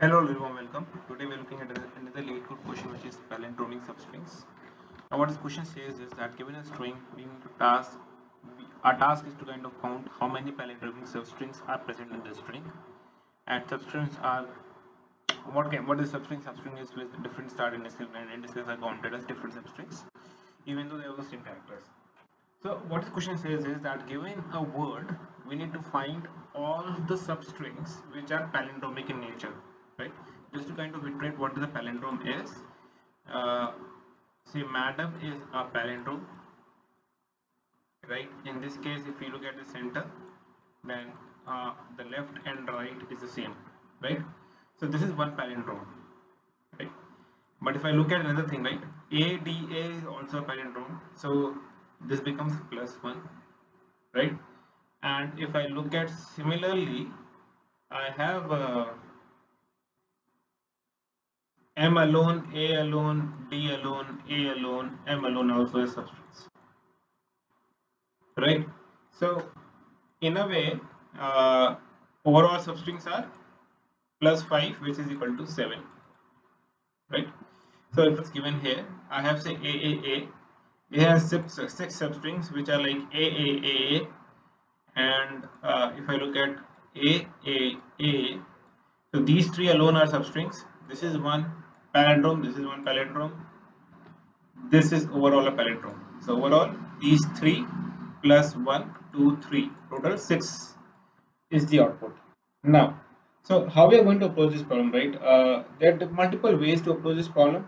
Hello everyone, welcome. Today we are looking at another late code question which is palindromic substrings. Now what this question says is that given a string, we need to task, our task is to kind of count how many palindromic substrings are present in the string. And substrings are, what is substring? Substring is with different start indices and indices are counted as different substrings, even though they have the same characters. So what this question says is that given a word, we need to find all the substrings which are palindromic in nature, right? Just to kind of iterate what the palindrome is. Uh, say madam is a palindrome, right? In this case, if you look at the center, then the left and right is the same, right? So this is one palindrome, right? But if I look at another thing, right? ADA is also a palindrome, so this becomes +1, right? And if I look at similarly, I have M alone, A alone, D alone, A alone, M alone also is substrings, right? So in a way, uh, overall substrings are +5, which is equal to 7, right? So if it's given here, I have say AAA. It has six substrings which are like AAA, and if I look at AAA, so these three alone are substrings. This is one palindrome, this is one palindrome, this is overall a palindrome. So overall these three plus 1, 2, 3, total 6 is the output. Now, so how we are going to approach this problem, right? There are multiple ways to approach this problem.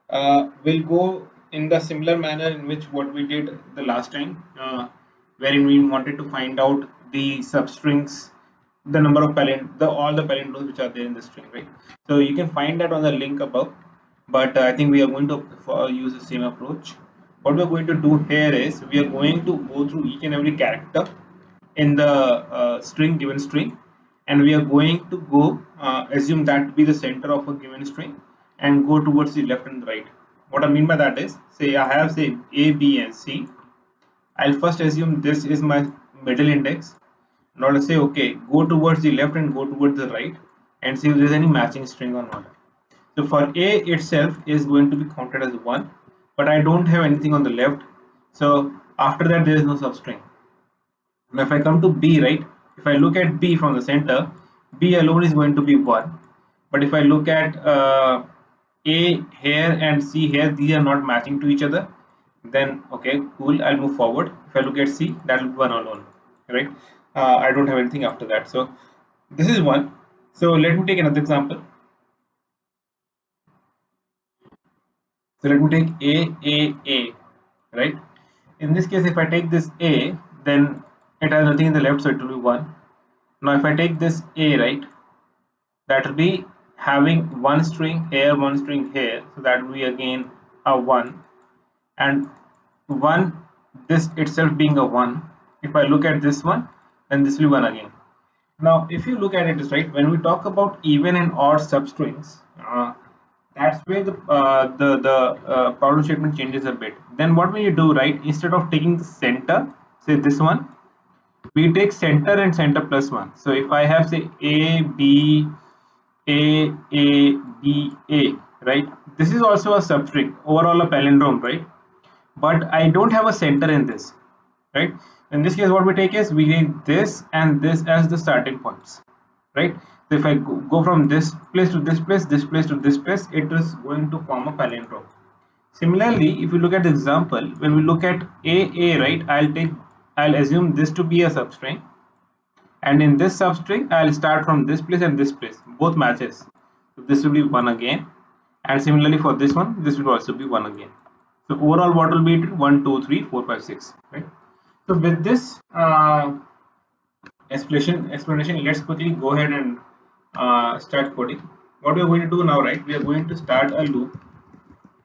We'll go in the similar manner in which what we did the last time, wherein we wanted to find out the substrings, the number of all the palindromes which are there in the string, right? So you can find that on the link above, but I think we are going to use the same approach. What we are going to do here is we are going to go through each and every character in the given string, and we are going to go assume that to be the center of a given string and go towards the left and right. What I mean by that is, say I have say A, B and C. I'll first assume this is my middle index. Now let's say okay, go towards the left and go towards the right and see if there's any matching string or not. So for A itself is going to be counted as 1, but I don't have anything on the left, so after that there is no substring. Now if I come to B, right, if I look at B from the center, B alone is going to be 1. But if I look at A here and C here, these are not matching to each other. Then okay, cool, I'll move forward. If I look at C, that will be 1 alone, right? I don't have anything after that. So this is 1. So let me take another example. So let me take A, right? In this case, if I take this A, then it has nothing in the left, so it will be 1. Now, if I take this A, right, that will be having one string here, one string here, so that will be again a 1, and 1, this itself being a 1. If I look at this one, then this will be 1 again. Now, if you look at it, right, when we talk about even and odd substrings, that's where the problem statement changes a bit. Then what will you do, right? Instead of taking the center, say this one, we take center and center plus 1. So if I have say A, B, A, right? This is also a substring, overall a palindrome, right? But I don't have a center in this, right? In this case, what we take is we take this and this as the starting points, right? So if I go from this place to this place, this place to this place, it is going to form a palindrome. Similarly, if you look at the example, when we look at A, right, I'll assume this to be a substring, and in this substring I'll start from this place and this place, both matches, so this will be 1 again, and similarly for this one, this will also be 1 again. So overall what will be it? 1, 2, 3, 4, 5, 6, right? So with this explanation, let's quickly go ahead and start coding. What we are going to do now, right, we are going to start a loop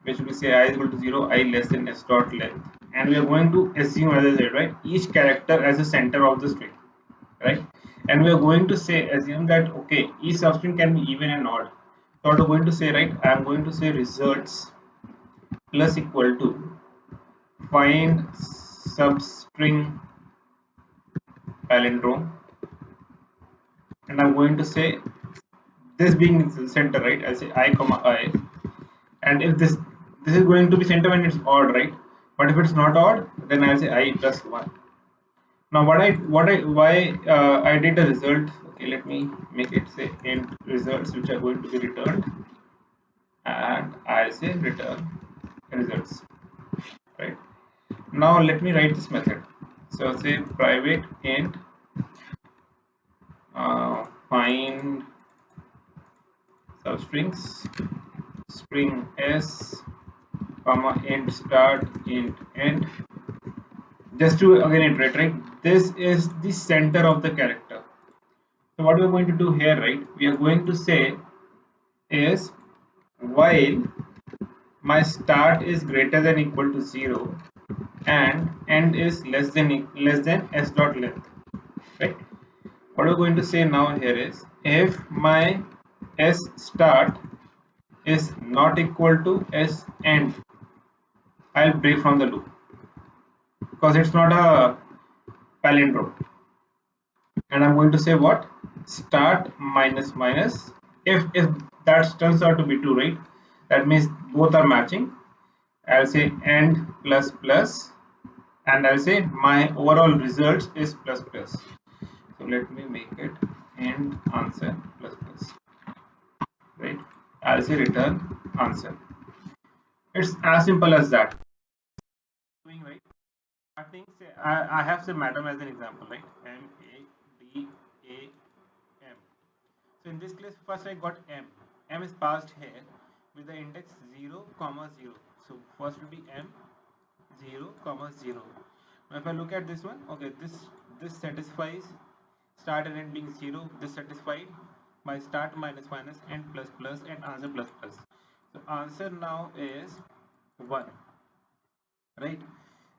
which will say I is equal to 0, I less than s dot length, and we are going to assume, as I said, right, each character as a center of the string, right? And we are going to say assume that okay, each substring can be even and odd. So what I'm going to say, right, I'm going to say results plus equal to find substring palindrome, and I'm going to say this being the center, right? I'll say I comma I, and if this is going to be center when it's odd, right? But if it's not odd, then I'll say I plus 1. Now why I did a result. Okay, let me make it say int results which are going to be returned, and I'll say return results, right? Now let me write this method. So say private int find substrings string s comma int start int end. Just to again iterate, right? This is the center of the character. So what we're going to do here, right? We are going to say is while my start is greater than equal to 0 and end is less than s dot length, right? What we're going to say now here is if my s start is not equal to s end, I'll break from the loop because it's not a palindrome. And I'm going to say what? Start minus minus. If that turns out to be true, right? That means both are matching. I'll say end plus plus, and I'll say my overall results is plus plus. So let me make it end answer plus plus, right? I'll say return answer. It's as simple as that. Doing right. Starting, say I have say madam as an example, right? MADAM. So in this case, first I got m. M is passed here with the index 0, comma 0. So first will be m 0, comma 0. Now if I look at this one, okay, this satisfies start and end being 0. This satisfied my start minus minus end plus plus and answer plus plus. So answer now is 1, right?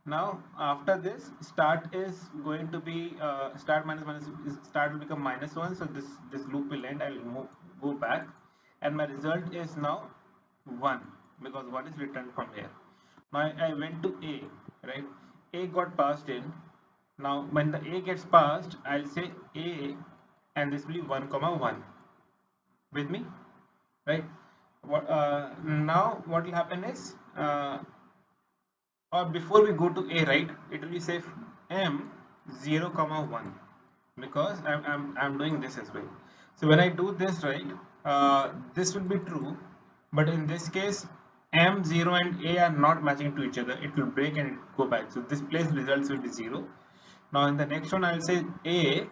Now after this start is going to be start minus minus is start will become minus 1, so this loop will end. I'll go back and my result is now 1 because what is returned from here. Now I went to a, right? A got passed in. Now when the a gets passed, I'll say a and this will be 1 comma 1 with me, right? What now what will happen is or before we go to a, right, it will be say m 0 comma 1 because I'm doing this as well. So when I do this, right, this will be true, but in this case m0 and a are not matching to each other. It will break and it go back, so this place results will be 0. Now in the next one I'll say a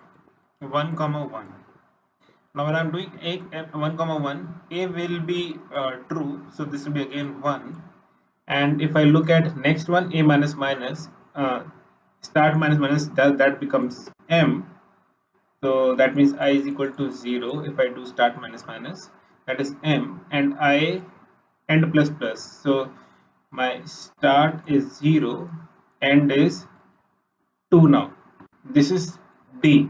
1 comma 1. Now when I'm doing a 1 comma 1, a will be true, so this will be again 1. And if I look at next one, a minus minus, start minus minus, that becomes m. So that means I is equal to 0. If I do start minus minus, that is m, and I end plus plus. So my start is 0, end is 2 now. This is d.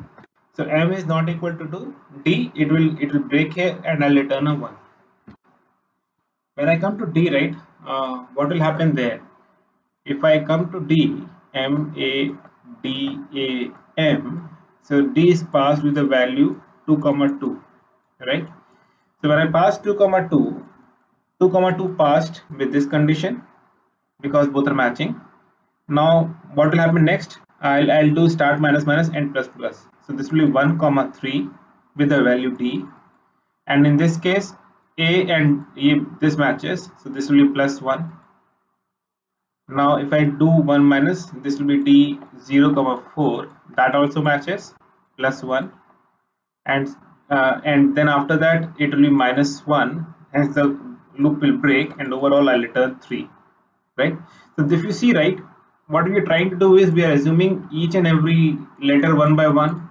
So m is not equal to 2. D, it will break here and I'll return a 1. When I come to d, right, what will happen there? If I come to D, M A D A M, so D is passed with the value 2 comma 2, right? So when I pass 2 comma 2, 2 comma 2 passed with this condition because both are matching. Now what will happen next? I'll do start minus minus and plus plus. So this will be 1 comma 3 with the value D, and in this case A and E this matches, so this will be plus 1. Now if I do 1 minus, this will be d 0 comma 4, that also matches, plus 1, and then after that it will be minus 1, hence the loop will break and overall I'll return 3, right? So if you see, right, what we are trying to do is we are assuming each and every letter one by one,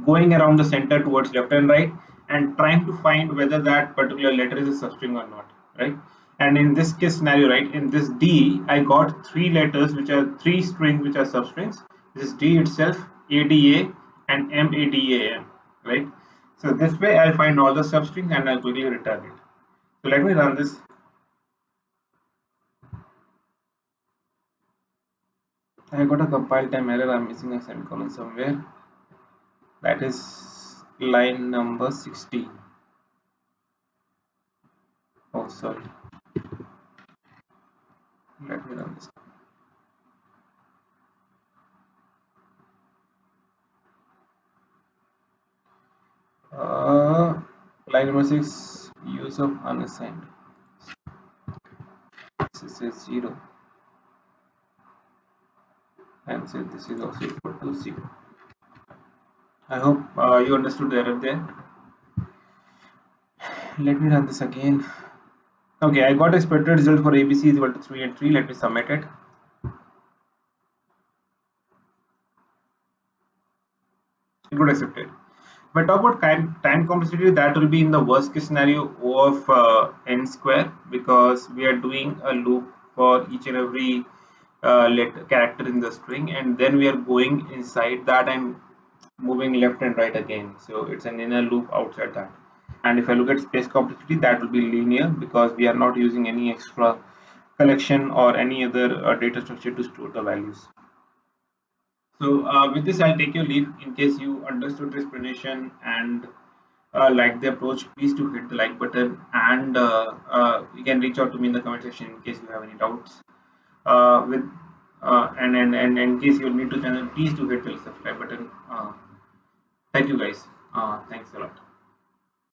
going around the center towards left and right, and trying to find whether that particular letter is a substring or not, right? And in this case scenario, right, in this D, I got three letters which are three strings which are substrings. This is D itself, ADA, and MADAM, right? So this way I'll find all the substrings and I'll quickly return it. So let me run this. I got a compile time error. I'm missing a semicolon somewhere. That is line number 16. Oh, sorry. Let me run this. Uh, Line number 6, use of unassigned. This is 0, and say this is also equal to 0. I hope you understood the error there. Let me run this again. Okay, I got expected result for ABC is equal to 3 and 3. Let me submit it. It got accepted. If I talk about time complexity, that will be in the worst case scenario of n square, because we are doing a loop for each and every character in the string, and then we are going inside that and moving left and right again. So it's an inner loop outside that. And if I look at space complexity, that will be linear, because we are not using any extra collection or any other data structure to store the values. So with this, I'll take your leave. In case you understood the explanation and like the approach, please do hit the like button, and you can reach out to me in the comment section in case you have any doubts. With and in case you're new to the channel, please do hit the subscribe button. Thank you guys. Thanks a lot.